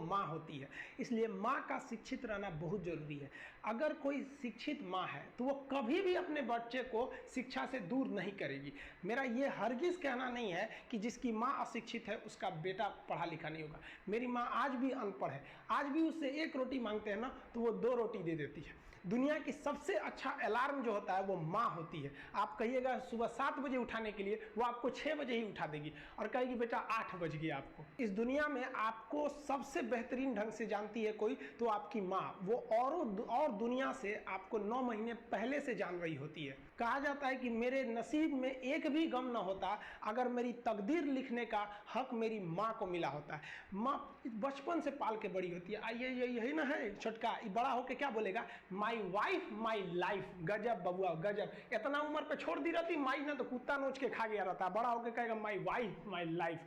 माँ होती है। इसलिए माँ का शिक्षित रहना बहुत जरूरी है। अगर कोई शिक्षित माँ है तो वो कभी भी अपने बच्चे को शिक्षा से दूर नहीं करेगी। मेरा ये हरगिज़ कहना नहीं है कि जिसकी माँ अशिक्षित है उसका बेटा पढ़ा लिखा नहीं होगा। मेरी माँ आज भी अनपढ़ है, आज भी उससे एक रोटी मांगते हैं ना तो वो 2 रोटी दे देती है। दुनिया की सबसे अच्छा अलार्म जो होता है वो माँ होती है। आप कहिएगा सुबह 7 बजे उठाने के लिए, वो आपको 6 बजे ही उठा देगी और कहेगी बेटा 8 बज गया आपको। इस दुनिया में आपको सबसे बेहतरीन ढंग से जानती है कोई तो आपकी माँ। वो और दुनिया से आपको 9 महीने पहले से जान रही होती है। कहा जाता है कि मेरे नसीब में एक भी गम न होता अगर मेरी तकदीर लिखने का हक मेरी माँ को मिला होता है। माँ बचपन से पाल के बड़ी होती है। आइए यही ना है छोटका, बड़ा होके क्या बोलेगा, माई वाइफ माई लाइफ। गजब बबुआ गजब, इतना उम्र पे छोड़ दी रहती माई ना तो कुत्ता नोच के खा गया रहता, बड़ा होके कहेगा माई वाइफ माई लाइफ।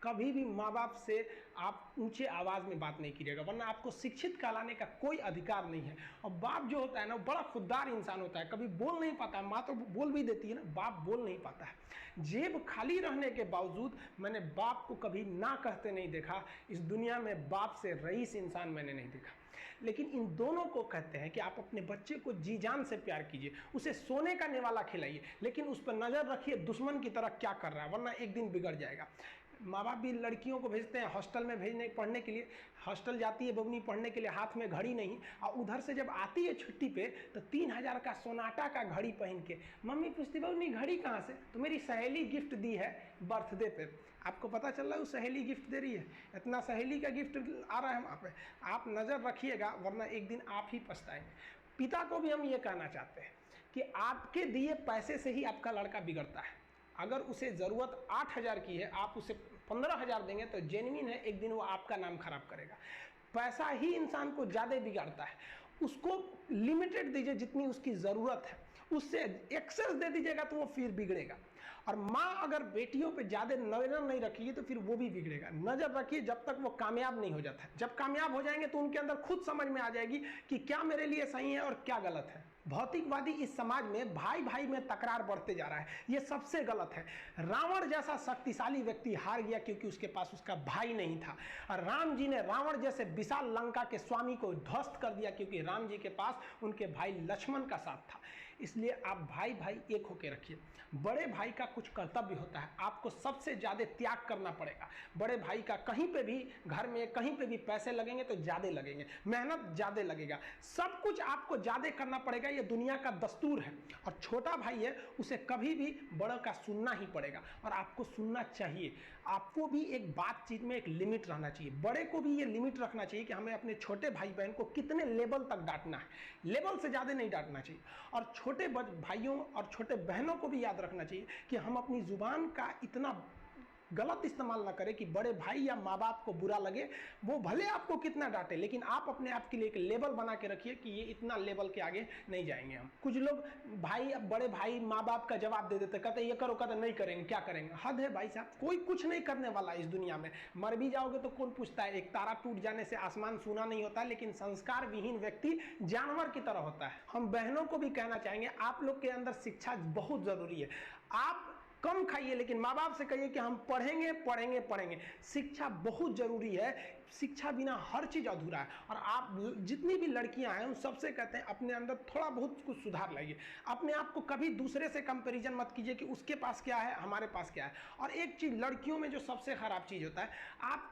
कभी भी माँ बाप से आप ऊंचे आवाज में बात नहीं कीजिएगा, वरना आपको शिक्षित कहलाने का कोई अधिकार नहीं है। और बाप जो होता है ना बड़ा खुददार इंसान होता है, कभी बोल नहीं पाता है। माँ तो बोल भी देती है ना, बाप बोल नहीं पाता है। जेब खाली रहने के बावजूद मैंने बाप को कभी ना कहते नहीं देखा। इस दुनिया में बाप से रईस इंसान मैंने नहीं देखा। लेकिन इन दोनों को कहते हैं कि आप अपने बच्चे को जी जान से प्यार कीजिए, उसे सोने का निवाला खिलाइए, लेकिन उस पर नजर रखिए दुश्मन की तरह क्या कर रहा है, वरना एक दिन बिगड़ जाएगा। माँ बाप भी लड़कियों को भेजते हैं हॉस्टल में पढ़ने के लिए। हॉस्टल जाती है बबनी पढ़ने के लिए, हाथ में घड़ी नहीं, और उधर से जब आती है छुट्टी पे तो 3000 का सोनाटा का घड़ी पहन के मम्मी पूछती बबनी घड़ी कहाँ से, तो मेरी सहेली गिफ्ट दी है बर्थडे पे। आपको पता चल रहा है वो सहेली गिफ्ट दे रही है, इतना सहेली का गिफ्ट आ रहा है वहाँ पे। आप नज़र रखिएगा वरना एक दिन आप ही पछताएंगे। पिता को भी हम ये कहना चाहते हैं कि आपके दिए पैसे से ही आपका लड़का बिगड़ता है। अगर उसे ज़रूरत 8000 की है, आप उसे 15000 देंगे तो जेन्युइन है, एक दिन वो आपका नाम खराब करेगा। पैसा ही इंसान को ज़्यादा बिगाड़ता है। उसको लिमिटेड दीजिए जितनी उसकी ज़रूरत है, उससे एक्सेस दे दीजिएगा तो वो फिर बिगड़ेगा। और माँ अगर बेटियों पे ज़्यादा नजर नहीं रखेगी तो फिर वो भी बिगड़ेगा। नजर रखिए जब तक वो कामयाब नहीं हो जाता। जब कामयाब हो जाएंगे तो उनके अंदर खुद समझ में आ जाएगी कि क्या मेरे लिए सही है और क्या गलत है। भौतिकवादी इस समाज में भाई भाई में तकरार बढ़ते जा रहा है, ये सबसे गलत है। रावण जैसा शक्तिशाली व्यक्ति हार गया क्योंकि उसके पास उसका भाई नहीं था, और राम जी ने रावण जैसे विशाल लंका के स्वामी को ध्वस्त कर दिया क्योंकि राम जी के पास उनके भाई लक्ष्मण का साथ था। इसलिए आप भाई भाई एक होकर रखिए। बड़े भाई का कुछ कर्तव्य होता है, आपको सबसे ज्यादा त्याग करना पड़ेगा। बड़े भाई का कहीं पे भी घर में कहीं पे भी पैसे लगेंगे तो ज्यादा लगेंगे, मेहनत ज्यादा लगेगा, सब कुछ आपको ज्यादा करना पड़ेगा, ये दुनिया का दस्तूर है। और छोटा भाई है उसे कभी भी बड़ों का सुनना ही पड़ेगा और आपको सुनना चाहिए। आपको भी एक बातचीत में एक लिमिट रहना चाहिए। बड़े को भी ये लिमिट रखना चाहिए कि हमें अपने छोटे भाई बहन को कितने लेवल तक डांटना है, लेवल से ज्यादा नहीं डांटना चाहिए। और छोटे भाइयों और छोटे बहनों को भी याद रखना चाहिए कि हम अपनी जुबान का इतना गलत इस्तेमाल ना करें कि बड़े भाई या माँ बाप को बुरा लगे। वो भले आपको कितना डांटे, लेकिन आप अपने आप के लिए एक लेवल बना के रखिए कि ये इतना लेवल के आगे नहीं जाएंगे हम। कुछ लोग भाई अब बड़े भाई माँ बाप का जवाब दे देते, कहते ये करो, कहते नहीं करेंगे, क्या करेंगे। हद है भाई साहब, कोई कुछ नहीं करने वाला इस दुनिया में। मर भी जाओगे तो कौन पूछता है। एक तारा टूट जाने से आसमान सूना नहीं होता, लेकिन संस्कार विहीन व्यक्ति जानवर की तरह होता है। हम बहनों को भी कहना चाहेंगे, आप लोग के अंदर शिक्षा बहुत जरूरी है। आप कम खाइए लेकिन माँ बाप से कहिए कि हम पढ़ेंगे पढ़ेंगे पढ़ेंगे। शिक्षा बहुत जरूरी है, शिक्षा बिना हर चीज अधूरा है। और आप जितनी भी लड़कियां हैं उन सबसे कहते हैं अपने अंदर थोड़ा बहुत कुछ सुधार लाइए। अपने आप को कभी दूसरे से कंपैरिजन मत कीजिए कि उसके पास क्या है हमारे पास क्या है। और एक चीज लड़कियों में जो सबसे खराब चीज होता है, आप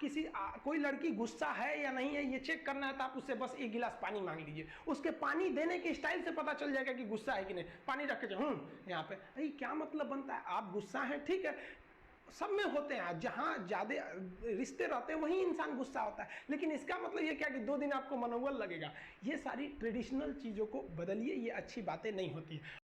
कोई लड़की गुस्सा है या नहीं है ये चेक करना है तो आप उससे बस 1 गिलास पानी मांग लीजिए, उसके पानी देने के स्टाइल से पता चल जाएगा कि गुस्सा है कि नहीं। पानी रख के यहाँ पे, अरे क्या मतलब बनता है। आप गुस्सा है ठीक है, सब में होते हैं, जहां ज्यादा रिश्ते रहते हैं वहीं इंसान गुस्सा होता है, लेकिन इसका मतलब ये क्या कि 2 दिन आपको मनोबल लगेगा। ये सारी ट्रेडिशनल चीजों को बदलिए, ये अच्छी बातें नहीं होती है।